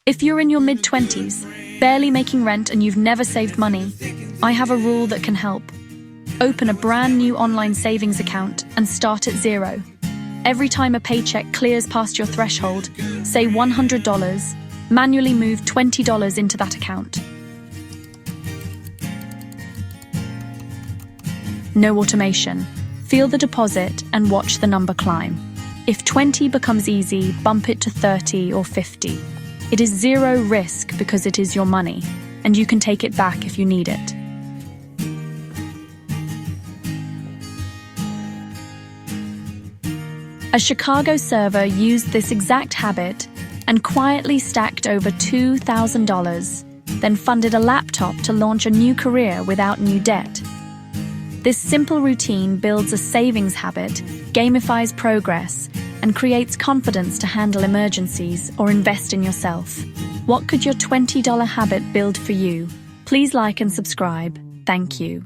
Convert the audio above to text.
If you're in your mid-20s, barely making rent and you've never saved money, I have a rule that can help. Open a brand new online savings account and start at zero. Every time a paycheck clears past your threshold, say $100, manually move $20 into that account. No automation. Feel the deposit and watch the number climb. If 20 becomes easy, bump it to 30 or 50. It is zero risk because it is your money, and you can take it back if you need it. A Chicago server used this exact habit and quietly stacked over $2,000, then funded a laptop to launch a new career without new debt. This simple routine builds a savings habit, gamifies progress, and creates confidence to handle emergencies or invest in yourself. What could your $20 habit build for you? Please like and subscribe. Thank you.